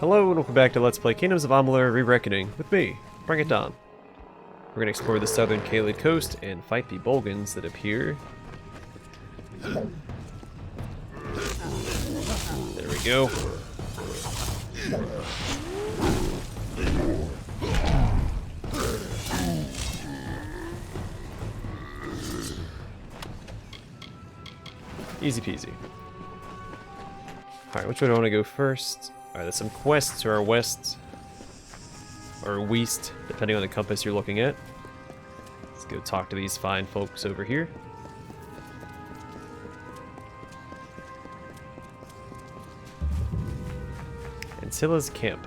Hello and welcome back to Let's Play Kingdoms of Amalur Re-Reckoning with me, Brigand Hall. We're going to explore the southern Caeled Coast and fight the Bolgans that appear. There we go. Easy peasy. Alright, which one do I want to go first? Alright, there's some quests to our west, or west, depending on the compass you're looking at. Let's go talk to these fine folks over here. Ancilla's camp.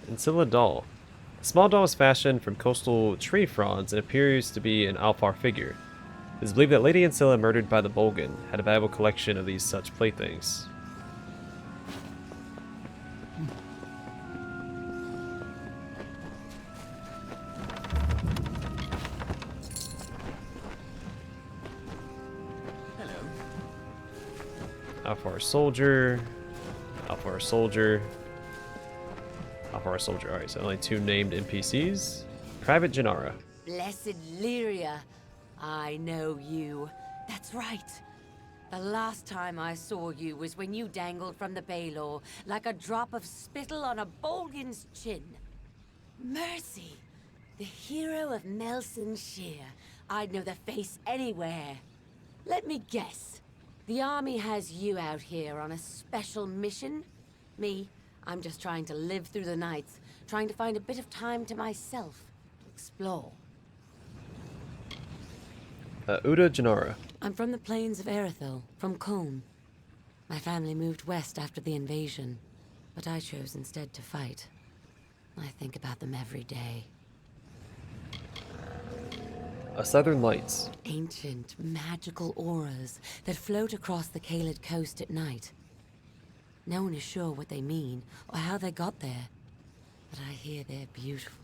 Ancilla doll. A small doll is fashioned from coastal tree fronds and appears to be an Alfar figure. It is believed that Lady Ancilla, murdered by the Bolgan, had a valuable collection of these such playthings. Hello. Alfar soldier. Alfar soldier. Alfar soldier. Alright, so only two named NPCs. Private Gennara. Blessed Lyria, I know you. That's right. The last time I saw you was when you dangled from the Baelor like a drop of spittle on a Bolgan's chin. Mercy, the hero of Melson Shear. I'd know the face anywhere. Let me guess. The army has you out here on a special mission? Me, I'm just trying to live through the nights, trying to find a bit of time to myself, to explore. Uda Gennara. I'm from the plains of Rathir, from Colne. My family moved west after the invasion, but I chose instead to fight. I think about them every day. Southern Lights. Ancient, magical auras that float across the Caeled Coast at night. No one is sure what they mean, or how they got there, but I hear they're beautiful.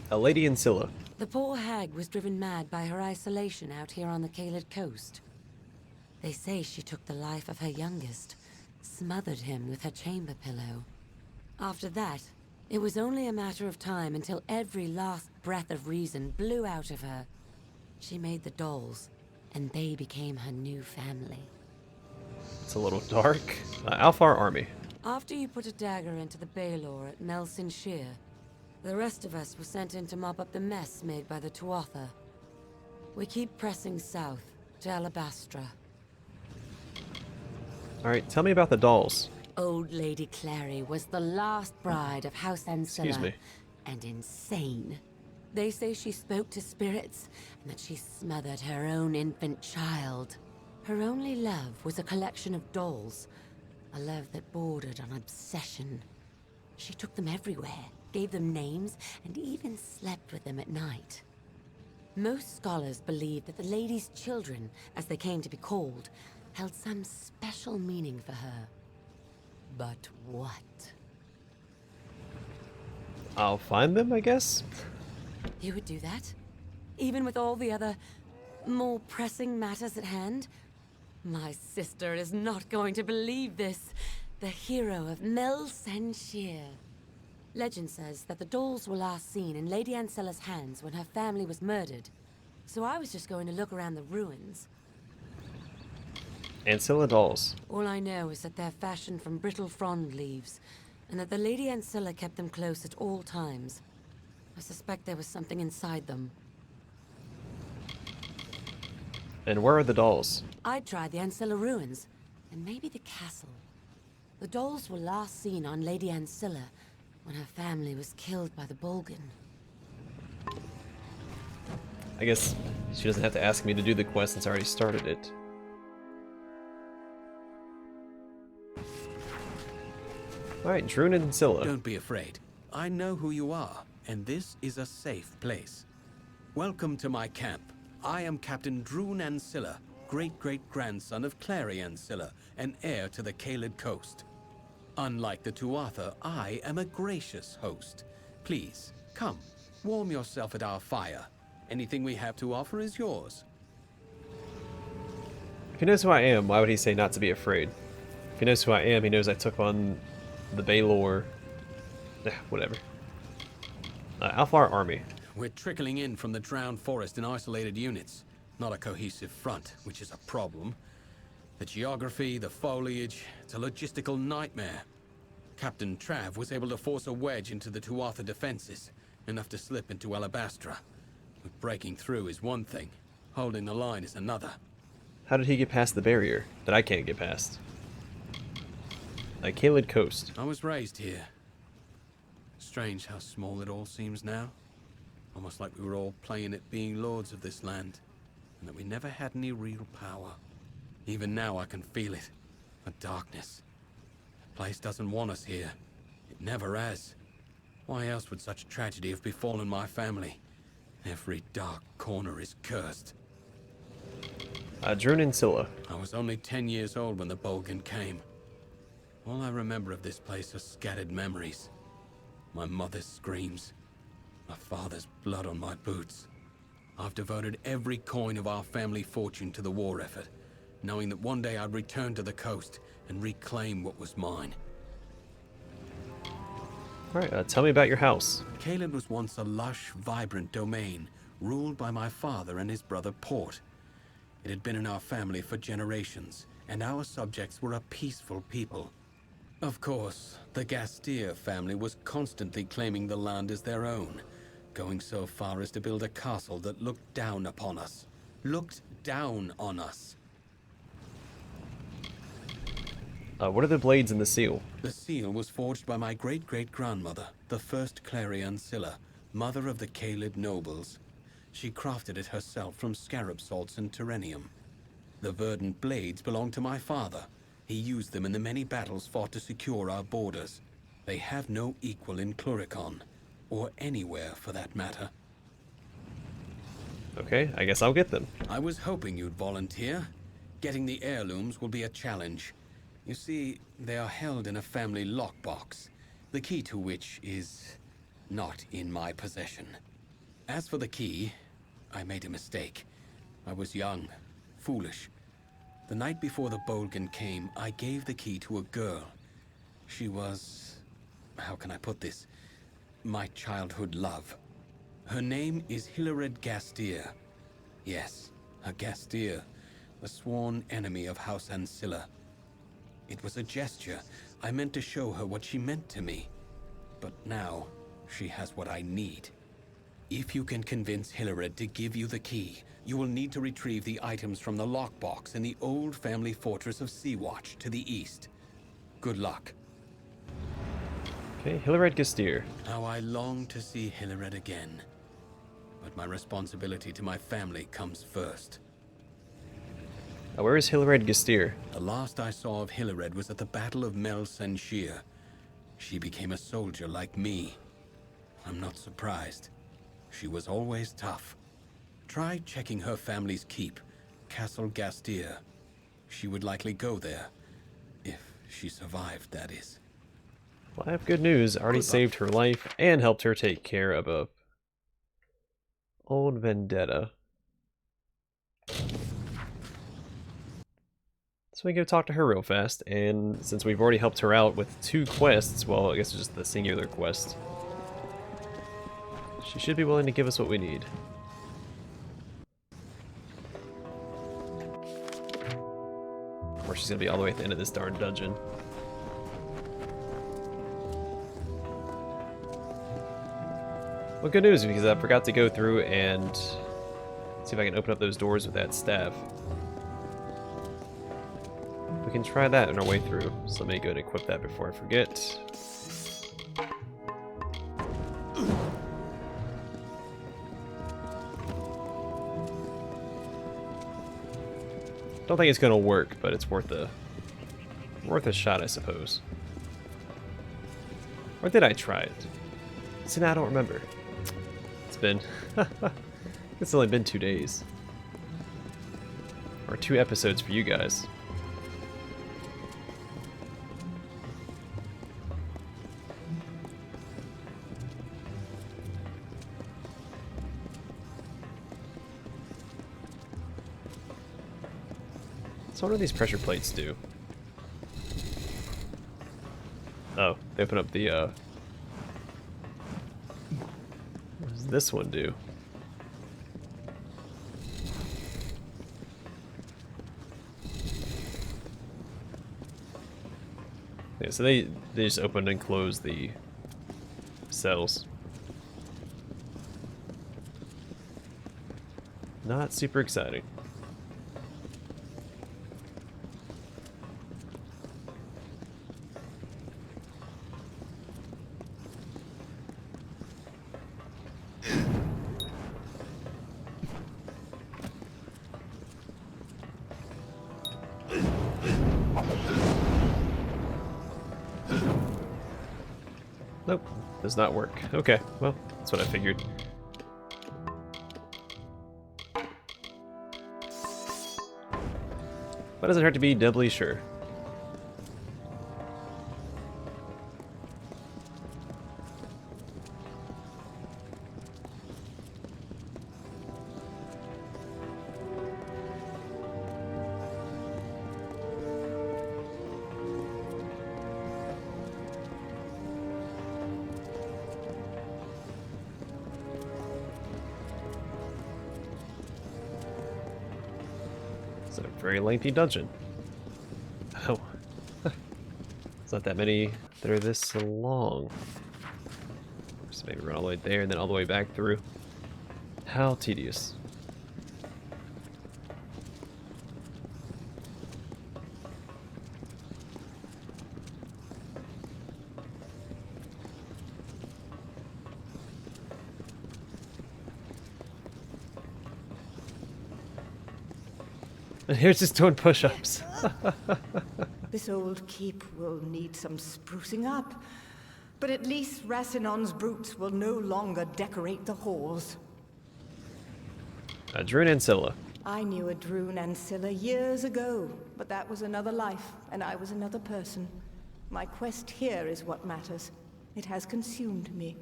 Lady Ancilla. The poor hag was driven mad by her isolation out here on the Caeled Coast. They say she took the life of her youngest, smothered him with her chamber pillow. After that, it was only a matter of time until every last breath of reason blew out of her. She made the dolls, and they became her new family. It's a little dark. Alfar Army. After you put a dagger into the Baelor at Melson Shear, the rest of us were sent in to mop up the mess made by the Tuatha. We keep pressing south to Alabastra. Alright, tell me about the dolls. Old Lady Clary was the last bride of House Ancilla. Excuse me. And insane. They say she spoke to spirits, and that she smothered her own infant child. Her only love was a collection of dolls, a love that bordered on obsession. She took them everywhere, gave them names, and even slept with them at night. Most scholars believe that the lady's children, as they came to be called, held some special meaning for her. But what? I'll find them, I guess? You would do that? Even with all the other, more pressing matters at hand? My sister is not going to believe this. The hero of Melson Shear. Legend says that the dolls were last seen in Lady Ancilla's hands when her family was murdered. So I was just going to look around the ruins. Ancilla dolls. All I know is that they're fashioned from brittle frond leaves, and that the Lady Ancilla kept them close at all times. I suspect there was something inside them. And where are the dolls? I'd try the Ancilla ruins, and maybe the castle. The dolls were last seen on Lady Ancilla when her family was killed by the Bolgan. I guess she doesn't have to ask me to do the quest since I already started it. Alright, Dren and Ancilla. Don't be afraid. I know who you are. and this is a safe place. Welcome to my camp. I am Captain Dren Ancilla, great-great-grandson of Clary Ancilla, and heir to the Caeled Coast. Unlike the Tuatha, I am a gracious host. Please, come, warm yourself at our fire. Anything we have to offer is yours. If he knows who I am, why would he say not to be afraid? If he knows who I am, he knows I took on the Baelor... whatever. Alfar army. We're trickling in from the drowned forest in isolated units. Not a cohesive front, which is a problem. The geography, the foliage, it's a logistical nightmare. Captain Trav was able to force a wedge into the Tuatha defenses, enough to slip into Alabastra. But breaking through is one thing, holding the line is another. How did he get past the barrier that I can't get past? Caeled Coast. I was raised here. Strange how small it all seems now. Almost like we were all playing at being lords of this land, and that we never had any real power. Even now I can feel it. A darkness. The place doesn't want us here. It never has. Why else would such tragedy have befallen my family? Every dark corner is cursed. Dren Ancilla. I was only 10 years old when the Bolgan came. All I remember of this place are scattered memories. My mother's screams. My father's blood on my boots. I've devoted every coin of our family fortune to the war effort, knowing that one day I'd return to the coast and reclaim what was mine. Alright, tell me about your house. Caeled was once a lush, vibrant domain, ruled by my father and his brother Port. It had been in our family for generations, and our subjects were a peaceful people. Of course, the Gastir family was constantly claiming the land as their own, going so far as to build a castle that looked down upon us. Looked down on us. What are the blades in the seal? The seal was forged by my great-great-grandmother, the first Clary Ancilla, mother of the Caeled nobles. She crafted it herself from scarab salts and terrenium. The verdant blades belonged to my father. He used them in the many battles fought to secure our borders. They have no equal in Cluricon, or anywhere for that matter. Okay, I guess I'll get them. I was hoping you'd volunteer. Getting the heirlooms will be a challenge. You see, they are held in a family lockbox, the key to which is not in my possession. As for the key, I made a mistake. I was young, foolish. The night before the Bolgan came, I gave the key to a girl. She was... how can I put this? My childhood love. Her name is Hilared Gastir. Yes, a Gastir, the sworn enemy of House Ancilla. It was a gesture. I meant to show her what she meant to me. But now, she has what I need. If you can convince Hilared to give you the key, you will need to retrieve the items from the lockbox in the old family fortress of Seawatch to the east. Good luck. Okay, Hilared Gastir. How I long to see Hilared again. But my responsibility to my family comes first. Where is Hilared Gastir? The last I saw of Hilared was at the Battle of Mel Senshir. She became a soldier like me. I'm not surprised. She was always tough. Try checking her family's keep, Castle Gastir. She would likely go there. If she survived, that is. Well, I have good news. I already saved her life and helped her take care of a old vendetta. So we can go talk to her real fast, and since we've already helped her out with 2 quests, well, I guess it's just the singular quest, she should be willing to give us what we need. Or she's gonna be all the way at the end of this darn dungeon. Well, good news, because I forgot to go through and see if I can open up those doors with that staff. We can try that on our way through, so let me go and equip that before I forget. Don't think it's gonna work, but it's worth a shot, I suppose. Or did I try it? See, now I don't remember. been. It's only been 2 days. Or 2 episodes for you guys. So what do these pressure plates do? Oh, they open up the, what does this one do? Yeah, so they just open and close the cells. Not super exciting. Nope, does not work. Okay, well, that's what I figured. But it doesn't hurt to be doubly sure. It's a very lengthy dungeon. Oh. It's not that many that are this long. Just maybe run all the way there and then all the way back through. How tedious. And here's just doing push-ups. This old keep will need some sprucing up, but at least Racinon's brutes will no longer decorate the halls. Dren Ancilla. I knew a Drune Ancilla years ago, but that was another life, and I was another person. My quest here is what matters. It has consumed me.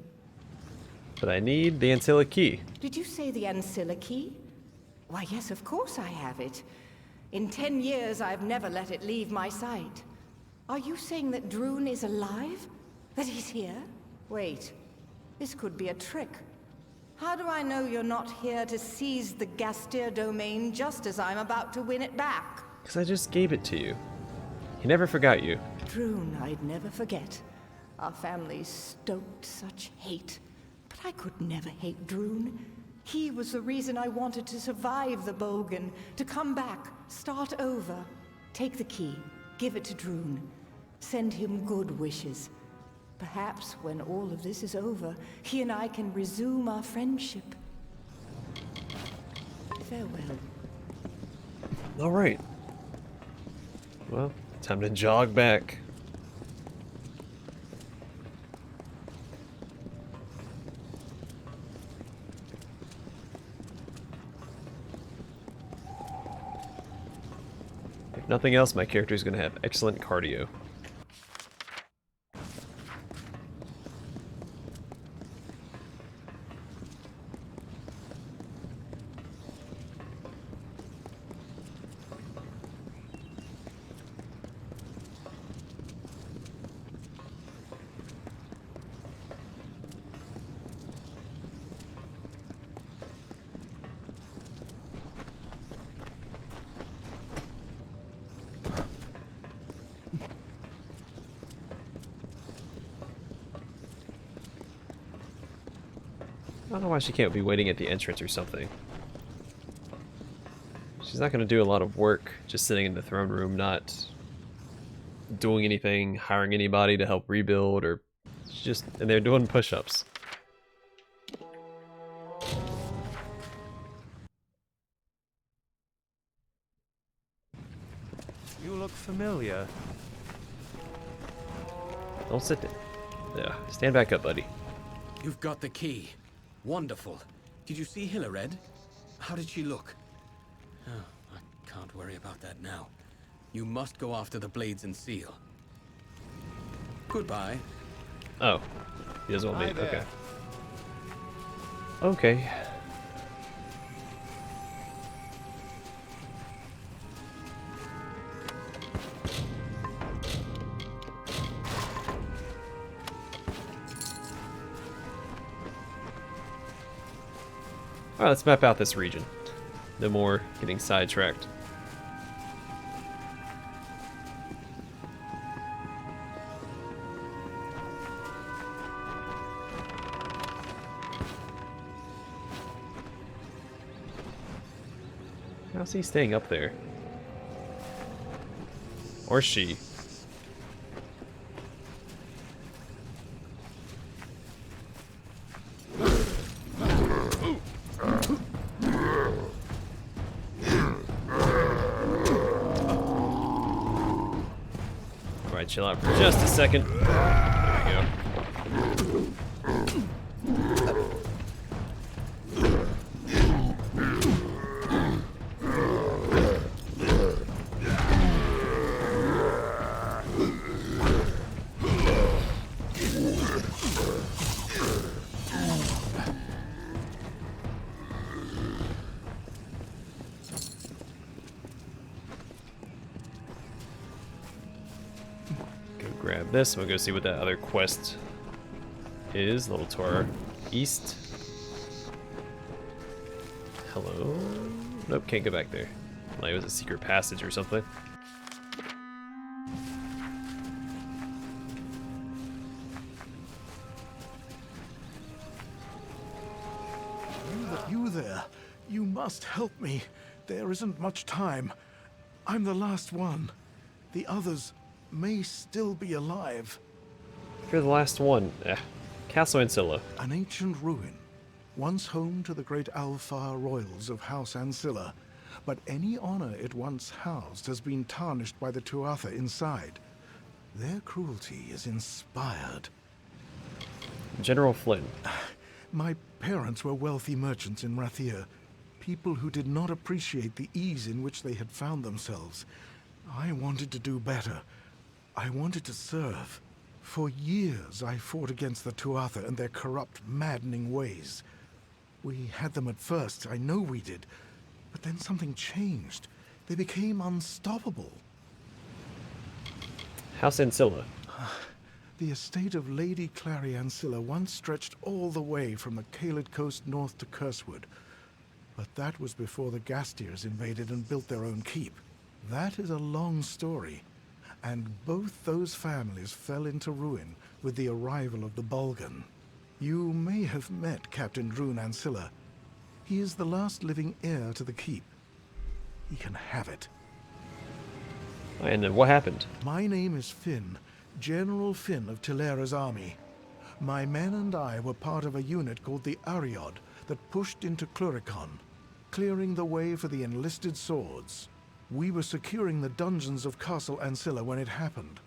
But I need the Ancilla key. Did you say the Ancilla key? Why, yes, of course I have it. In 10 years, I've never let it leave my sight. Are you saying that Drune is alive? That he's here? Wait, this could be a trick. How do I know you're not here to seize the Gastir domain just as I'm about to win it back? Because I just gave it to you. He never forgot you. Drune, I'd never forget. Our families stoked such hate. But I could never hate Drune. He was the reason I wanted to survive the Bolgan, to come back, start over. Take the key, give it to Drune. Send him good wishes. Perhaps when all of this is over, he and I can resume our friendship. Farewell. All right. Well, time to jog back. If nothing else, my character is going to have excellent cardio. I don't know why she can't be waiting at the entrance or something. She's not going to do a lot of work just sitting in the throne room, not doing anything, hiring anybody to help rebuild, or she's just and they're doing push-ups. You look familiar. Don't sit there. Yeah, stand back up, buddy. You've got the key. Wonderful. Did you see Hilared? How did she look? Oh, I can't worry about that now. You must go after the blades and seal. Goodbye. Oh. He doesn't want me. Hi there. Okay. Okay. Alright, let's map out this region. No more getting sidetracked. How's he staying up there? Or she? Alright, chill out for just a second. There we go. Grab this. We'll go see what that other quest is. A little to our east. Hello? Nope, can't go back there. Like it was a secret passage or something. You there. You must help me. There isn't much time. I'm the last one. The others may still be alive. You're the last one. Castle Ancilla. An ancient ruin, once home to the great Alfar royals of House Ancilla, but any honor it once housed has been tarnished by the Tuatha inside. Their cruelty is inspired. General Flynn. My parents were wealthy merchants in Rathir, people who did not appreciate the ease in which they had found themselves. I wanted to do better. I wanted to serve. For years, I fought against the Tuatha and their corrupt, maddening ways. We had them at first, I know we did. But then something changed. They became unstoppable. House Ancilla. The estate of Lady Clary Ancilla once stretched all the way from the Caeled Coast north to Cursewood. But that was before the Gastiers invaded and built their own keep. That is a long story. And both those families fell into ruin with the arrival of the Bulgan. You may have met Captain Drun Ancilla. He is the last living heir to the keep. He can have it. And then what happened? My name is Finn, General Finn of Tilera's army. My men and I were part of a unit called the Ariod that pushed into Cluricon, clearing the way for the enlisted swords. We were securing the dungeons of Castle Ancilla when it happened.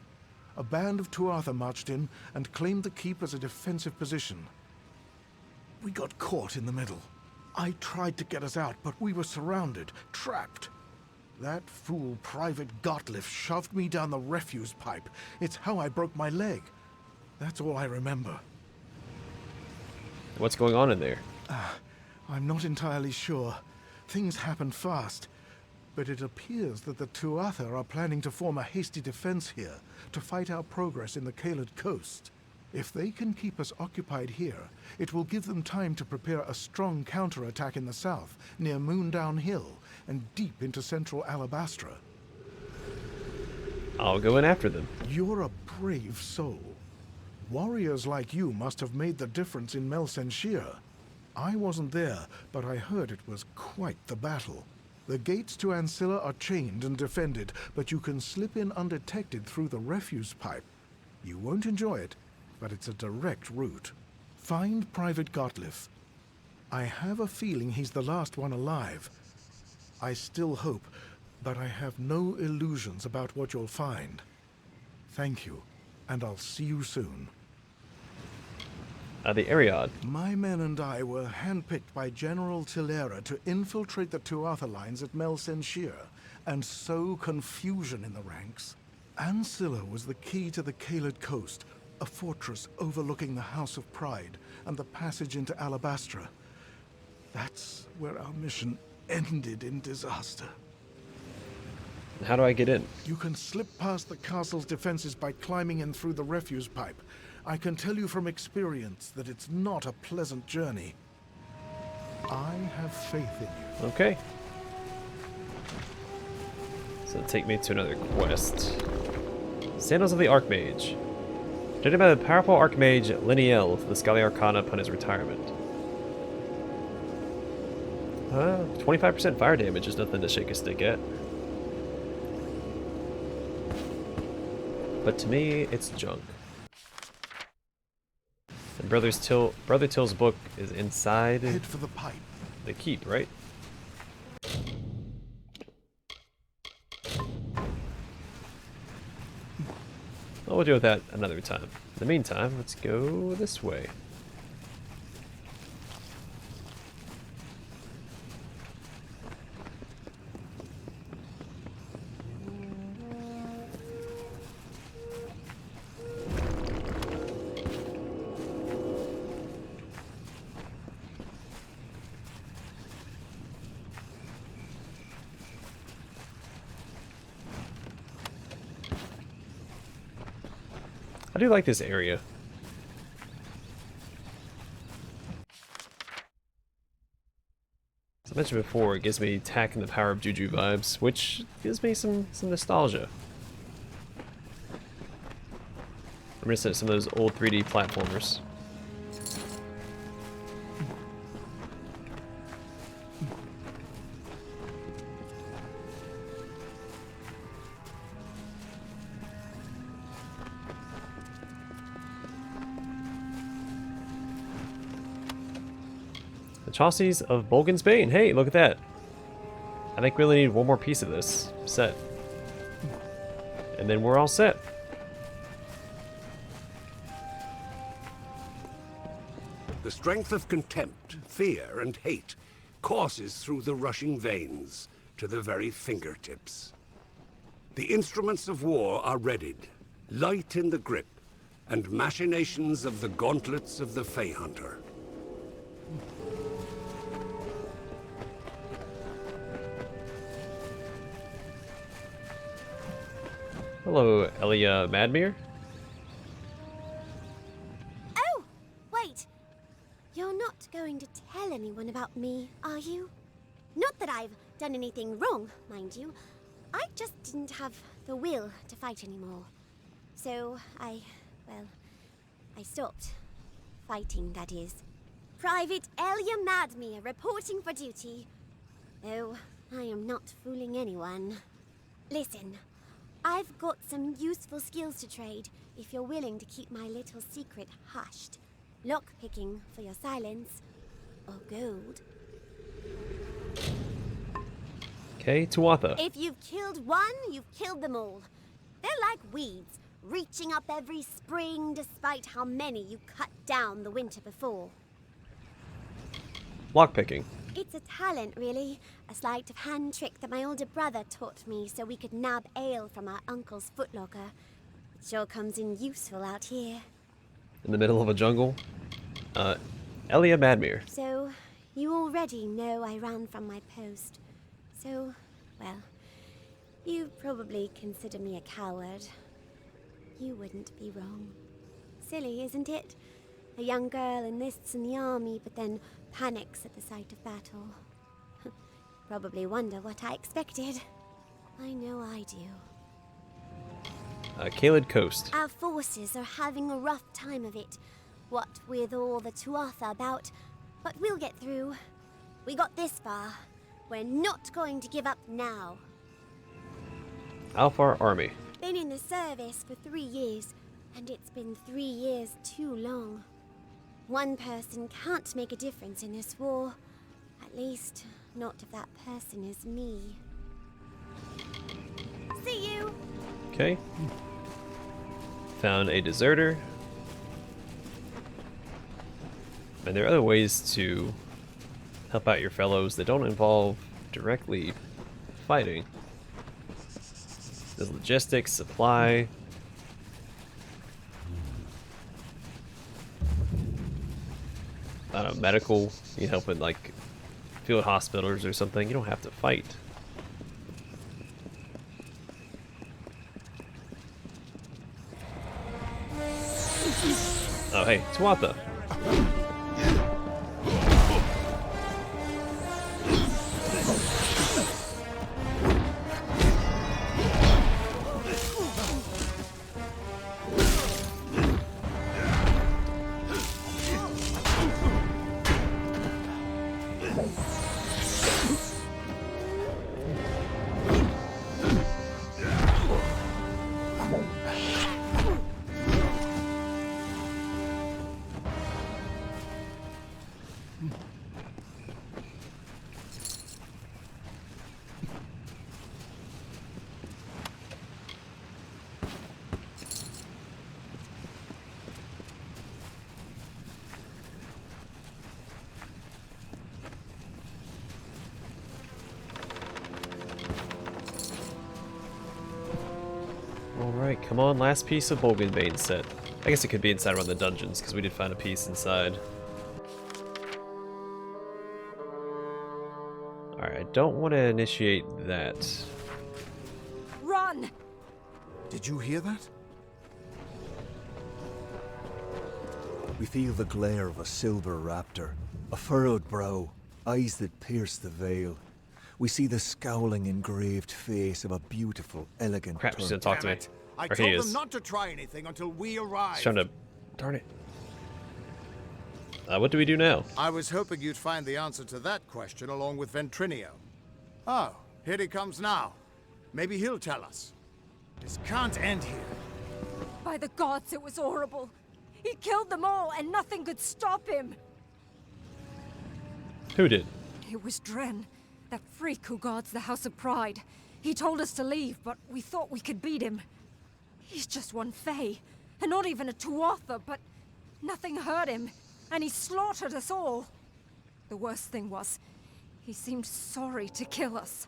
A band of Tuatha marched in and claimed the keep as a defensive position. We got caught in the middle. I tried to get us out, but we were surrounded, trapped. That fool Private Gottlieb shoved me down the refuse pipe. It's how I broke my leg. That's all I remember. What's going on in there? I'm not entirely sure. Things happened fast. But it appears that the Tuatha are planning to form a hasty defense here to fight our progress in the Caeled Coast. If they can keep us occupied here, it will give them time to prepare a strong counterattack in the south, near Moondown Hill, and deep into central Alabastra. I'll go in after them. You're a brave soul. Warriors like you must have made the difference in Melsenshir. I wasn't there, but I heard it was quite the battle. The gates to Ancilla are chained and defended, but you can slip in undetected through the refuse pipe. You won't enjoy it, but it's a direct route. Find Private Gottlieb. I have a feeling he's the last one alive. I still hope, but I have no illusions about what you'll find. Thank you, and I'll see you soon. The Ariod. My men and I were handpicked by General Tilera to infiltrate the Tuatha lines at Mel Senshir and sow confusion in the ranks. Ancilla was the key to the Caeled Coast, a fortress overlooking the House of Pride and the passage into Alabastra. That's where our mission ended in disaster. How do I get in? You can slip past the castle's defenses by climbing in through the refuse pipe. I can tell you from experience that it's not a pleasant journey. I have faith in you. Okay. So take me to another quest. Sandals of the Archmage. Donated by the powerful Archmage Liniel for the Scaly Arcana upon his retirement. 25% fire damage is nothing to shake a stick at. But to me, it's junk. And Brother Till's book is inside Head for the pipe. the keep, right? Well, we'll deal with that another time. In the meantime, let's go this way. I do like this area. As I mentioned before, it gives me Tack and the Power of Juju vibes, which gives me some nostalgia. Reminiscent of some of those old 3D platformers. The Chauces of Bolgan's Bane. Hey, look at that. I think we only need one more piece of this set. And then we're all set. The strength of contempt, fear, and hate courses through the rushing veins to the very fingertips. The instruments of war are readied, light in the grip, and machinations of the gauntlets of the Fey Hunter. Hello, Elia Madmere. Oh, wait. You're not going to tell anyone about me, are you? Not that I've done anything wrong, mind you. I just didn't have the will to fight anymore. So I stopped. Fighting, that is. Private Elia Madmere reporting for duty. Though I am not fooling anyone. Listen. I've got some useful skills to trade, if you're willing to keep my little secret hushed. Lockpicking for your silence, or gold. Okay, Tuatha. If you've killed one, you've killed them all. They're like weeds, reaching up every spring despite how many you cut down the winter before. Lockpicking. It's a talent, really. A sleight of hand trick that my older brother taught me so we could nab ale from our uncle's footlocker. It sure comes in useful out here. In the middle of a jungle. Elia Madmere. So, you already know I ran from my post. So, well, you probably consider me a coward. You wouldn't be wrong. Silly, isn't it? A young girl enlists in the army, but then panics at the sight of battle. Probably wonder what I expected. I know I do. Caeled Coast. Our forces are having a rough time of it. What with all the Tuatha about, but we'll get through. We got this far. We're not going to give up now. Alfar Army. Been in the service for 3 years, and it's been 3 years too long. One person can't make a difference in this war. At least, not if that person is me. See you! Okay. Found a deserter. And there are other ways to help out your fellows that don't involve directly fighting. There's logistics, supply. I don't know, medical. You help in like field hospitals or something. You don't have to fight. Oh hey, Tuatha. Alright, come on, last piece of Bougainville set. I guess it could be inside one of the dungeons, because we did find a piece inside. Alright, I don't want to initiate that. Run! Did you hear that? We feel the glare of a silver raptor, a furrowed brow, eyes that pierce the veil. We see the scowling, engraved face of a beautiful, elegant Crap, she's gonna talk to me. I Or he told is. them not to try anything until we arrive. He's trying to... Darn it. What do we do now? I was hoping you'd find the answer to that question along with Ventrinio. Oh, here he comes now. Maybe he'll tell us. This can't end here. By the gods, it was horrible. He killed them all, and nothing could stop him. Who did? It was Dren, that freak who guards the House of Pride. He told us to leave, but we thought we could beat him. He's just one Fae, and not even a Tuatha, but nothing hurt him, and he slaughtered us all. The worst thing was, he seemed sorry to kill us.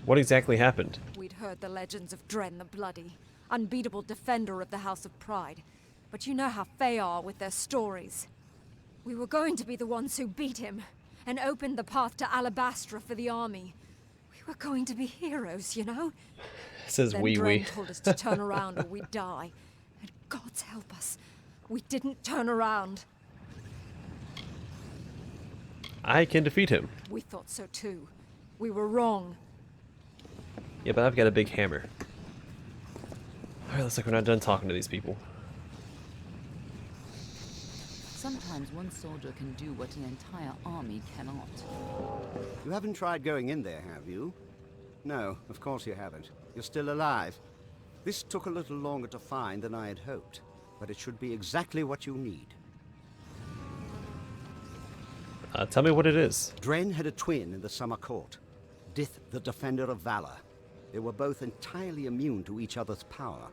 What exactly happened? We'd heard the legends of Dren the Bloody, unbeatable defender of the House of Pride, but you know how Fae are with their stories. We were going to be the ones who beat him, and opened the path to Alabastra for the army. We were going to be heroes, you know? It says Then wee Dren wee. told us to turn around or we'd die. And God's help us, we didn't turn around. I can defeat him. We thought so too. We were wrong. Yeah, but I've got a big hammer. Alright, looks like we're not done talking to these people. Sometimes one soldier can do what an entire army cannot. You haven't tried going in there, have you? No, of course you haven't. You're still alive. This took a little longer to find than I had hoped, but it should be exactly what you need. Tell me what it is. Dren had a twin in the Summer Court, Dith the Defender of Valor. They were both entirely immune to each other's power.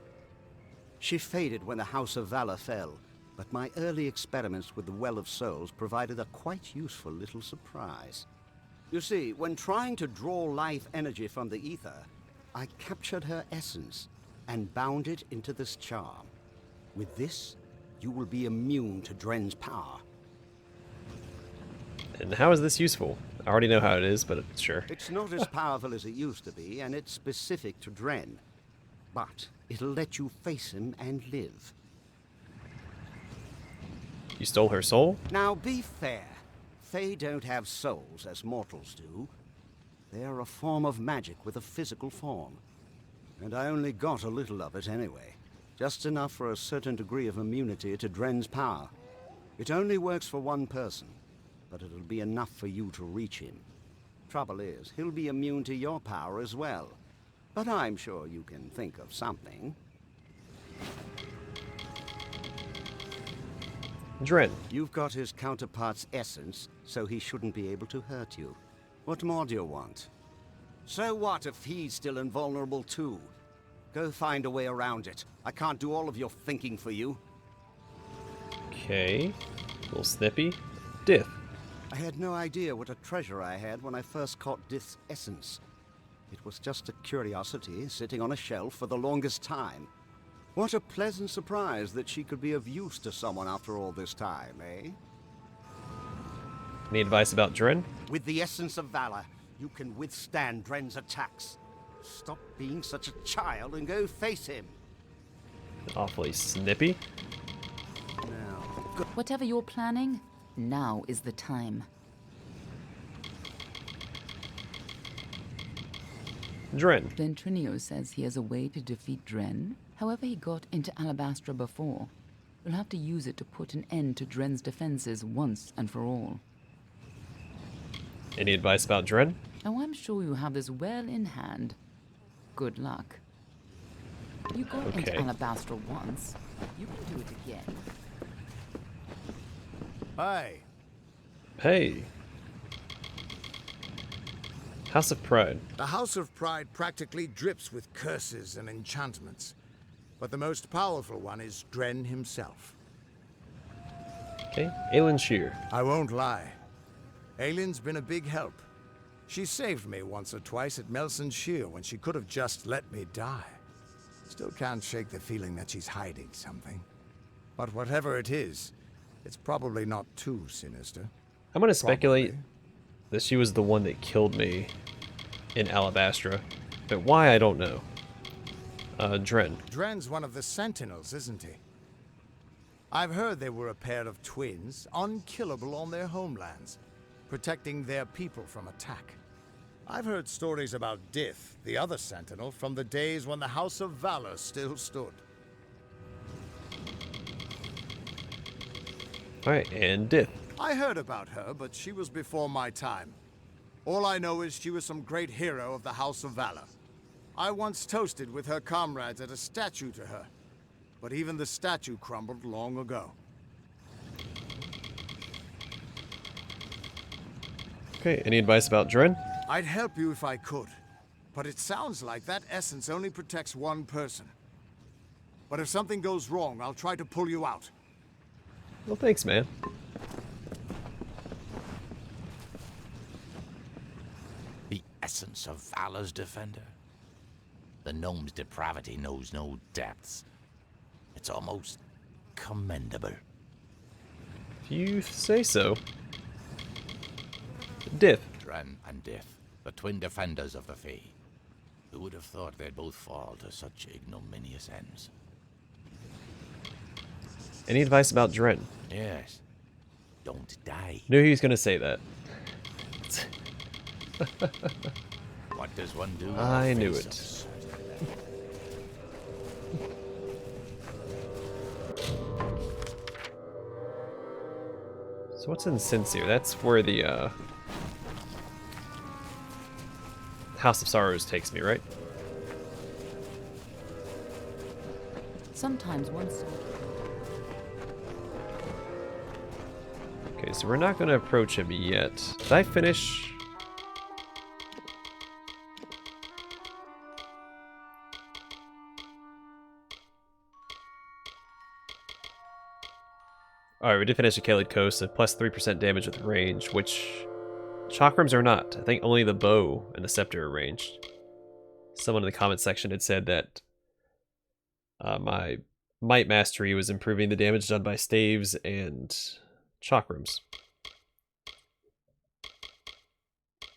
She faded when the House of Valor fell, but my early experiments with the Well of Souls provided a quite useful little surprise. You see, when trying to draw life energy from the ether, I captured her essence and bound it into this charm. With this, you will be immune to Dren's power. And how is this useful? I already know how it is, but sure. It's not as powerful as it used to be, and it's specific to Dren. But it'll let you face him and live. You stole her soul? Now be fair. Fae don't have souls as mortals do. They're a form of magic with a physical form. And I only got a little of it anyway. Just enough for a certain degree of immunity to Dren's power. It only works for one person, but it'll be enough for you to reach him. Trouble is, he'll be immune to your power as well. But I'm sure you can think of something. Dren. You've got his counterpart's essence, so he shouldn't be able to hurt you. What more do you want? So what if he's still invulnerable too? Go find a way around it. I can't do all of your thinking for you. Okay. A little snippy. Dith. I had no idea what a treasure I had when I first caught Dith's essence. It was just a curiosity sitting on a shelf for the longest time. What a pleasant surprise that she could be of use to someone after all this time, eh? Any advice about Dren? With the essence of valor, you can withstand Dren's attacks. Stop being such a child and go face him. Awfully snippy. Now, Whatever you're planning, now is the time. Dren. Ventrinio says he has a way to defeat Dren. However he got into Alabastra before. We'll have to use it to put an end to Dren's defenses once and for all. Any advice about Dren? Oh, I'm sure you have this well in hand. Good luck. You got into Alabastra once. You can do it again. Hey. Hey. House of Pride. The House of Pride practically drips with curses and enchantments. But the most powerful one is Dren himself. Okay, Aelin Shear. I won't lie. Aelin's been a big help. She saved me once or twice at Melson Shear when she could have just let me die. Still can't shake the feeling that she's hiding something. But whatever it is, it's probably not too sinister. I'm gonna speculate that she was the one that killed me in Alabastra, but why I don't know. Dren. Dren's one of the Sentinels, isn't he? I've heard they were a pair of twins, unkillable on their homelands, protecting their people from attack. I've heard stories about Dith, the other Sentinel, from the days when the House of Valor still stood. Alright, and Dith. I heard about her, but she was before my time. All I know is she was some great hero of the House of Valor. I once toasted with her comrades at a statue to her, but even the statue crumbled long ago. Okay, any advice about Dren? I'd help you if I could, but it sounds like that essence only protects one person. But if something goes wrong, I'll try to pull you out. Well, thanks, man. The essence of Valor's defender. The gnome's depravity knows no depths. It's almost commendable. If you say so. Dith. Dren and Dith, the twin defenders of the Fae. Who would have thought they'd both fall to such ignominious ends? Any advice about Dren? Yes. Don't die. Knew he was gonna say that. What does one do? I knew it. So what's in Sincere? That's where the House of Sorrows takes me, right? Sometimes once. Okay, so we're not going to approach him yet. Did I finish? Alright, we did finish the Caeled Coast, so plus 3% damage with range, which chakrams are not. I think only the bow and the scepter are ranged. Someone in the comment section had said that my Might Mastery was improving the damage done by staves and chakrams.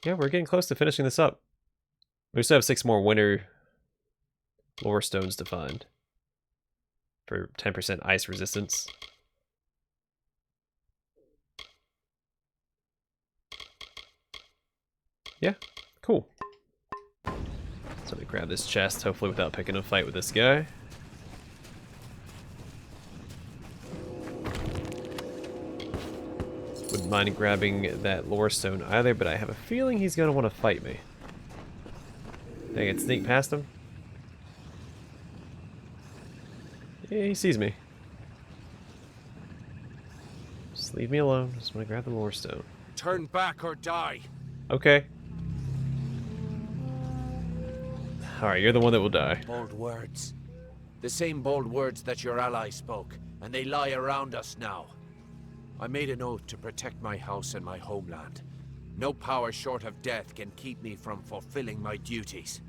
Yeah, we're getting close to finishing this up. We still have 6 more winter lore stones to find for 10% ice resistance. Yeah, cool. So let me grab this chest, hopefully without picking a fight with this guy. Wouldn't mind grabbing that lore stone either, but I have a feeling he's going to want to fight me. Dang it, sneak past him. Yeah, he sees me. Just leave me alone. Just want to grab the lore stone. Turn back or die. Okay. Alright, you're the one that will die. Bold words. The same bold words that your ally spoke, and they lie around us now. I made an oath to protect my house and my homeland. No power short of death can keep me from fulfilling my duties.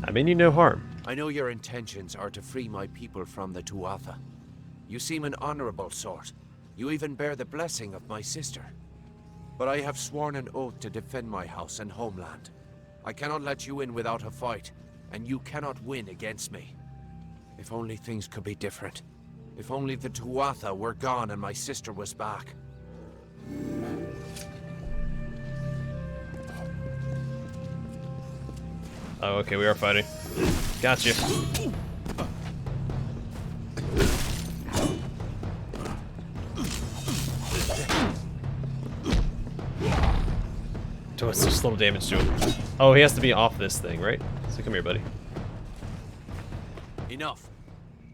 I mean you no harm. I know your intentions are to free my people from the Tuatha. You seem an honorable sort. You even bear the blessing of my sister. But I have sworn an oath to defend my house and homeland. I cannot let you in without a fight, and you cannot win against me. If only things could be different. If only the Tuatha were gone and my sister was back. Oh, okay, we are fighting. Gotcha. Oh, it's just a little damage to him. Oh, he has to be off this thing, right? So come here, buddy. Enough.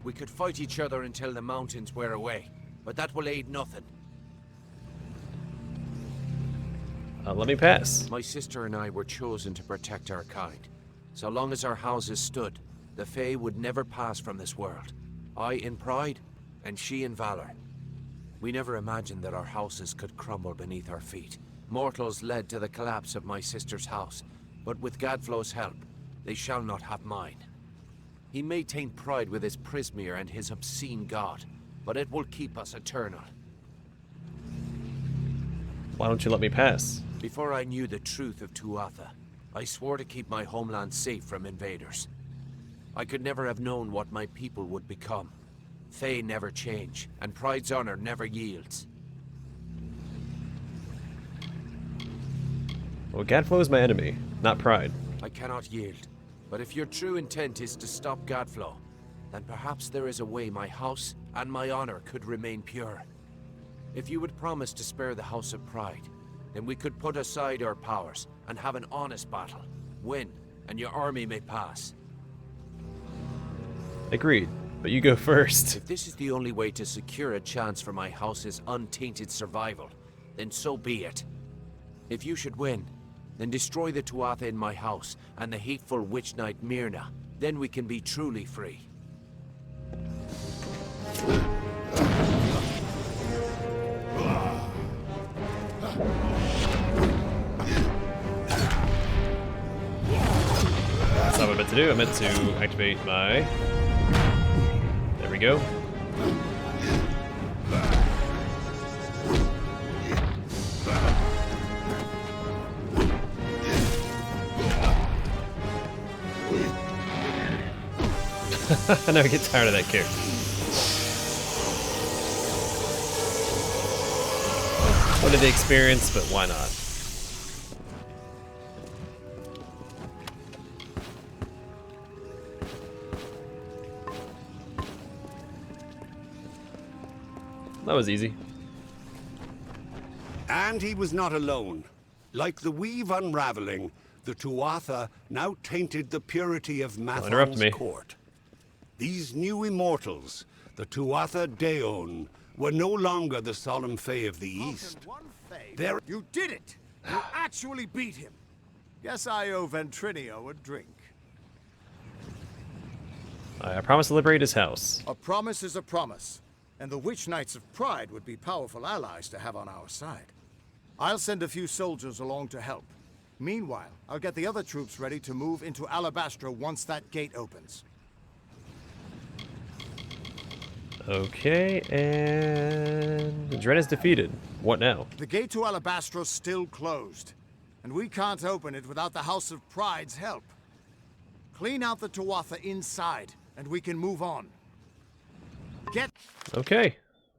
We could fight each other until the mountains wear away, but that will aid nothing. Let me pass. My sister and I were chosen to protect our kind. So long as our houses stood, the Fae would never pass from this world. I in pride, and she in valor. We never imagined that our houses could crumble beneath our feet. Mortals led to the collapse of my sister's house, but with Gadflow's help, they shall not have mine. He may taint pride with his Prismere and his obscene god, but it will keep us eternal. Why don't you let me pass? Before I knew the truth of Tuatha, I swore to keep my homeland safe from invaders. I could never have known what my people would become. Fae never change, and pride's honor never yields. Well, Gadflow is my enemy, not pride. I cannot yield, but if your true intent is to stop Gadflow, then perhaps there is a way my house and my honor could remain pure. If you would promise to spare the House of Pride, then we could put aside our powers and have an honest battle. Win, and your army may pass. Agreed, but you go first. If this is the only way to secure a chance for my house's untainted survival, then so be it. If you should win, then destroy the Tuatha in my house and the hateful witch knight Myrna. Then we can be truly free. That's not what I meant to do. I meant to activate my... There we go. I never get tired of that character. Wanted the experience, but why not? That was easy. And he was not alone. Like the weave unraveling, the Tuatha now tainted the purity of Mathon's court. These new immortals, the Tuatha Daon, were no longer the solemn Fae of the East. You did it! You actually beat him! Guess I owe Ventrinio a drink. I promise to liberate his house. A promise is a promise, and the Witch Knights of Pride would be powerful allies to have on our side. I'll send a few soldiers along to help. Meanwhile, I'll get the other troops ready to move into Alabastra once that gate opens. Okay, and Dren is defeated. What now? The gate to Alabastra's still closed, and we can't open it without the House of Pride's help. Clean out the Tuatha inside, and we can move on. Get Okay,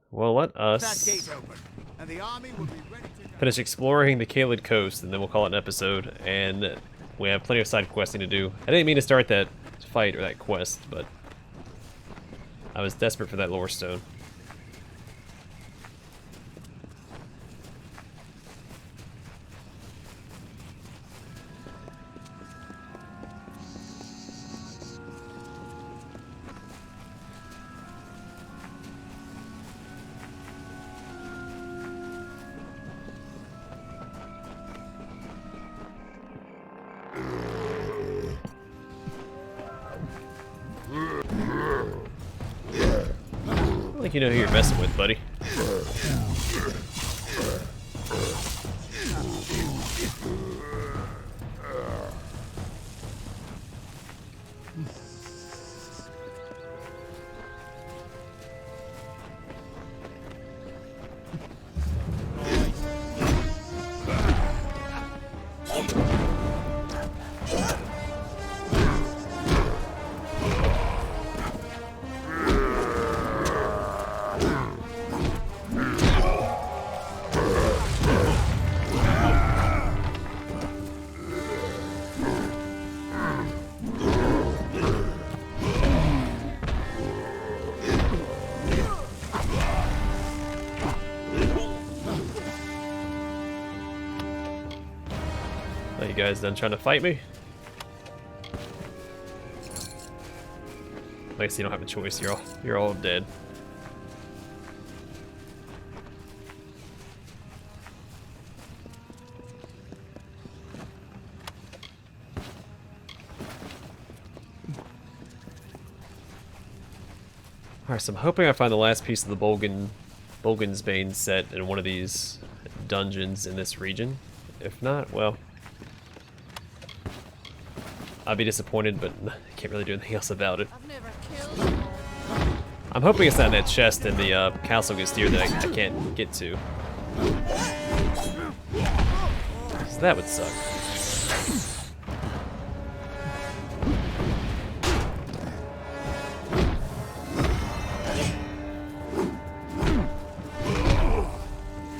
well let that us gate open, and the army will be ready to go. finish exploring the Caeled Coast, and then we'll call it an episode, and we have plenty of side questing to do. I didn't mean to start that fight or that quest, but I was desperate for that lore stone. I think you know who you're messing with, buddy. Are you guys done trying to fight me? I guess you don't have a choice. You're all dead. Alright, so I'm hoping I find the last piece of the Bolgan's Bane set in one of these dungeons in this region. If not, well, I'll be disappointed, but I can't really do anything else about it. I'm hoping it's not in that chest in the Castle Gestier that I can't get to. So that would suck.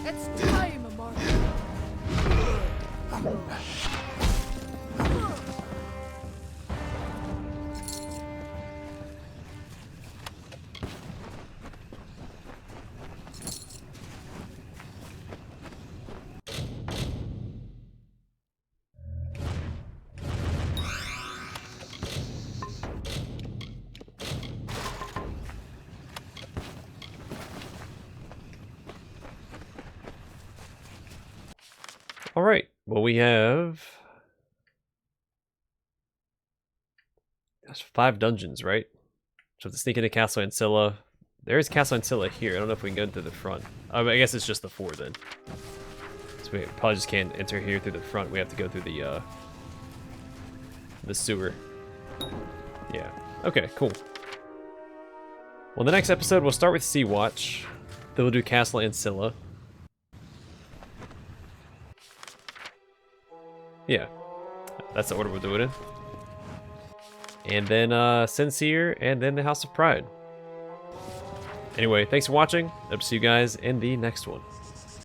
It's time, Amar. Alright, well we have... That's 5 dungeons, right? So to sneak into Castle Ancilla. There is Castle Ancilla here. I don't know if we can go through the front. I guess it's just the 4 then. So we probably just can't enter here through the front. We have to go through the sewer. Yeah. Okay, cool. Well, the next episode we'll start with Sea Watch. Then we'll do Castle Ancilla. Yeah, that's the order we'll do it in. And then Sincere, and then the House of Pride. Anyway, thanks for watching. Hope to see you guys in the next one.